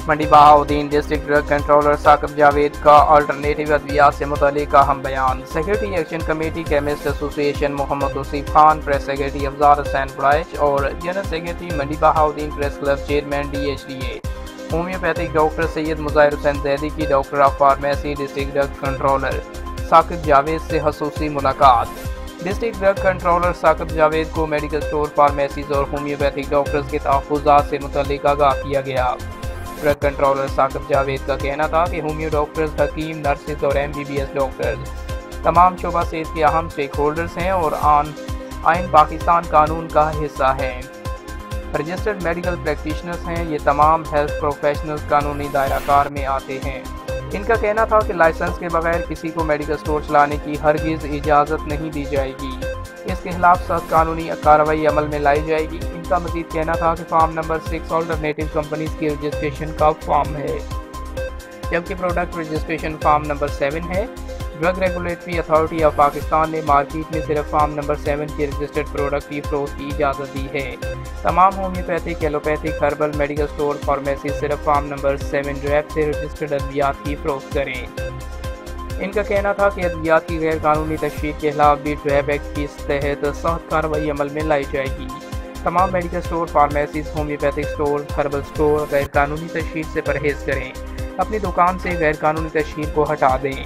منڈی Bahauddin district drug controller Saqib Javed کا alternative ادویات سے متعلق اہم بیان۔ Secretary action committee chemist association Muhammad Tauseef Khan, press secretary Afzaal Hussain Baraich اور general secretary Mandi Bahauddin press club chairman DHDA homeopathic doctor Syed Mazahir Hussain Zaidi کی doctor of pharmacy district drug controller Saqib Javed سے خصوصی ملاقات۔ District drug controller Saqib Javed کو میڈیکل سٹور، فارمیسیز اور ہومیوپیتھک ڈاکٹرز کے تحفظات سے متعلق آگاہ کیا گیا۔ ڈرگ کنٹرولر ثاقب جاوید کا کہنا تھا کہ ہومیو ڈاکٹرز حکیم، نرسز اور MBBS ڈاکٹرز تمام شعبہ صحت کے اہم سٹیک ہولڈرز ہیں اور آئین پاکستان قانون کا حصہ ہیں۔ رجسٹرڈ میڈیکل پریکٹیشنرز ہیں۔ یہ تمام ہیلتھ پروفیشنلز قانونی دائرہ کار میں آتے ہیں۔ ان کا کہنا تھا کہ لائسنس کے بغیر کسی کو میڈیکل سٹور چلانے کی ہرگز اجازت نہیں دی جائے گی۔ اس کے خلاف سخت قانونی کارروائی عمل میں لائی جائے گی۔ ان کا مزید کہنا تھا کہ فارم نمبر 6 آلٹرنیٹیو کمپنیز کی رجسٹریشن کا فارم ہے، جبکہ پروڈکٹ رجسٹریشن فارم نمبر 7 ہے۔ Drug regulatory authority of Pakistan نے مارکیٹ میں صرف فارم نمبر 7 کے رجسٹرڈ پروڈکٹ کی فروخت کی اجازت دی ہے۔ تمام homeopathic, allopathic, herbal medical store, pharmacy صرف فارم نمبر 7 ریپ سے رجسٹرڈ ادویات کی فروخت کریں۔ ان کا کہنا تھا کہ ادویات کی غیر قانونی تشہیر کے خلاف بھی ڈریب ایکٹ کے تحت سخت کارروائی عمل میں لائی جائے گی۔ تمام medical store, pharmacies, homeopathic store, herbal store غیر قانونی تشہیر سے پرہیز کریں۔ اپنی دکان سے غیر قانونی تشہیر کو ہٹا دیں۔